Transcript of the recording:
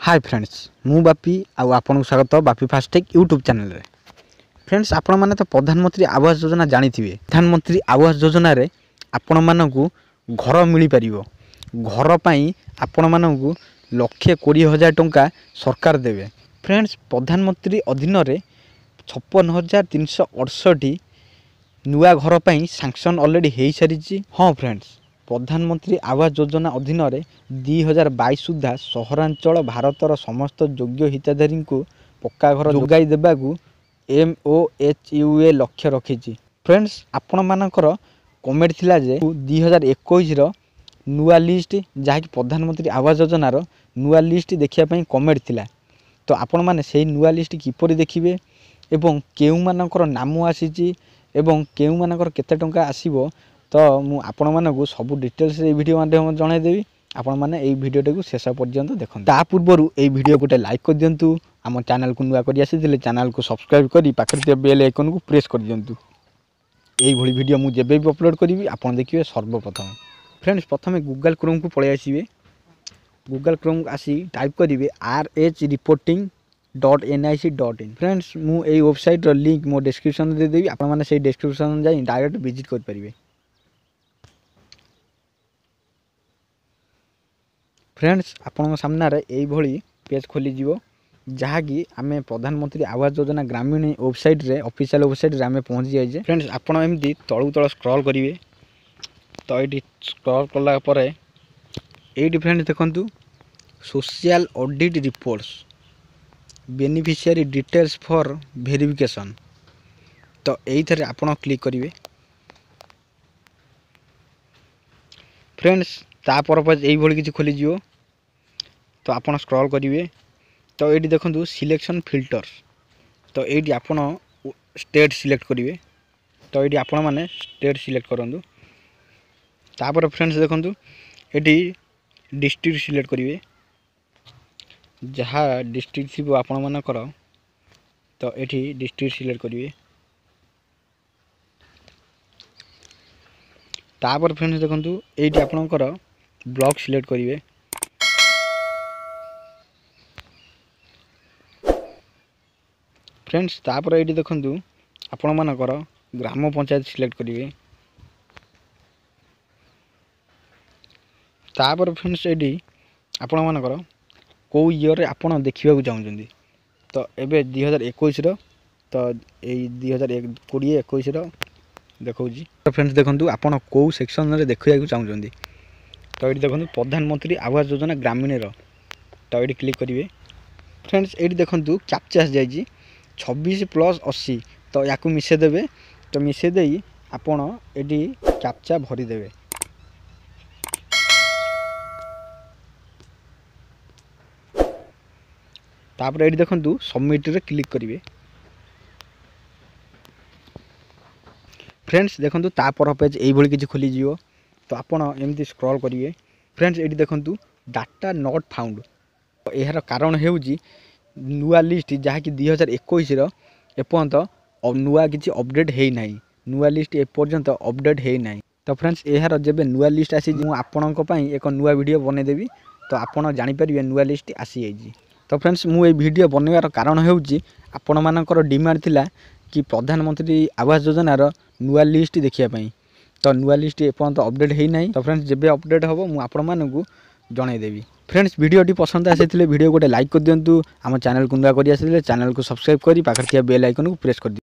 Hi friends मु बापी आपन स्वागत बापी फास्टेक यूट्यूब चैनल रे। फ्रेंड्स आपण माने तो प्रधानमंत्री आवास योजना जानी थिबे। प्रधानमंत्री आवास योजना रे आपण मानकु घर मिली परिबो। घर पई आपण मानकु 1,20,000 टंका सरकार देबे। फ्रेंड्स प्रधानमंत्री अधीन रे 56,368 नुआ घर पई सैंक्शन ऑलरेडी हेई सारिची। हां फ्रेंड्स प्रधानमंत्री आवास योजना अधीन 2022 सुधा सहरांचल भारतर समस्त योग्य हिताधारी को पक्का घर जोगाई देबाकू MOHUA लक्ष्य रखी। फ्रेंड्स आपण मानकर कमेंट थिला जे 2021 रो नुआ लिस्ट जहाँकि प्रधानमंत्री आवास योजनार नुआ लिस्ट देखिया पई कमेंट थिला। तो आपण माने सेही नुआ लिस्ट किपरि देखिबे एवं केउ मानकर नाम आसीची एवं केउ मानकर केते टंका आसीबो तो मु आपण मानकु सब डिटेल्स ए वीडियो माध्यम जणाई देबी। आपण माने ए वीडियो को शेष पर्यंत देखन। ता पूर्वरु ए वीडियो गोटे लाइक कर दियंतु। आम चैनल को नुआ करि आसीथिले चैनल को सब्सक्राइब करी पाखरे बेल आइकन को प्रेस कर दियंतु। एई भली वीडियो मु जेबे भी अपलोड करिवि आपण देखिबे सर्वप्रथम। फ्रेंड्स प्रथमे गूगल क्रोम को पळे आसीबे। गूगल क्रोम आसी टाइप करिवे rhreporting.nic.in। फ्रेंड्स मु एई वेबसाइट रो लिंक मो डिस्क्रिप्शन दे देबी। आपण माने सेई डिस्क्रिप्शन जाई डायरेक्ट विजिट कर परिबे। फ्रेंड्स आपण सामना रे एई भली पेज खोली जीवो जहाँकि आम प्रधानमंत्री आवास योजना ग्रामीण वेबसाइट रे ऑफिशियल वेबसाइट रे आम पहुँची जाइए। फ्रेंड्स आपण एमती तलू तल स्क्रॉल करेंगे तो ये स्क्रॉल कला परे ये फ्रेंड्स देखंतु social audit reports beneficiary details for verification तो यही आपण क्लिक करेंगे। फ्रेंड्स तापर यही किसी खोली जीवो तो आपण स्क्रॉल करेंगे तो ये देखो सिलेक्शन फिल्टर्स तो ये आपण स्टेट सिलेक्ट करेंगे। तो ये आपण मैंने स्टेट सिलेक्ट करूँ। तापर फ्रेंड्स देखो ये डिस्ट्रिक्ट सिलेक्ट करेंगे जहाँ डिस्ट्रिक्ट थी आपण मानकर तो ये डिस्ट्रिक्ट सिलेक्ट करेंगे। तापर फ्रेंड्स देखो ये आपणकर ब्लॉक सिलेक्ट करेंगे। फ्रेंड्स तापर ये देखो आपण मानकर ग्राम पंचायत सिलेक्ट करेंगे। तापर फ्रेंड्स ये आपण मानकर कौ ईयर आपण देखा चाहते तो एबे 2021 रो तो ये 2020-21 रो देखो। फ्रेंड्स देखो आपण कौ सेक्शन रे देखा चाहते तो ये देखो प्रधानमंत्री आवास योजना ग्रामीण रो तो ये क्लिक करेंगे। फ्रेंड्स ये देखो कैप्चा जाइए 26+80 तो या मिसे देवे तो मिसे दे आपण ये कैप्चा भरी देवे। तापर ये देखो सबमिट रे क्लिक करेंगे। फ्रेंड्स देखो तापर पेज यही किसी खोली जीवो तो आपण एमती स्क्रॉल करेंगे। फ्रेंड्स ये देखो डाटा नॉट फाउंड यार कारण हेउजी नुआ लिस्ट जहाँकि 2021 एपर्यंत नुआ किसी अपडेट है ना। नुआ लिस्ट एपर्यंत अपडेट है ना। तो फ्रेंड्स यार जब नुआ लिस्ट आसी आपण एक नुआ वीडियो बनईदेवी तो आपड़ जापर नुआ लिस्ट आसी जाइए। तो फ्रेंड्स मुझे वीडियो बनवार कारण होउची आपण मानकर डिमांड थिला कि प्रधानमंत्री आवास योजनार नुआ लिस्ट देखियापाई तो नुआ लिस्ट एपर्यंत अपडेट है ना। तो फ्रेंड्स जब अपडेट हम मुझे आपण मानकु जनईदेवी। फ्रेंड्स वीडियोटी पसंद आसी वीडियो गोटे लाइक कर दिंतु। आम चैनल को नुआ कर चैनल को सब्सक्राइब करी पाखरे बेल आइकन को प्रेस कर दियो।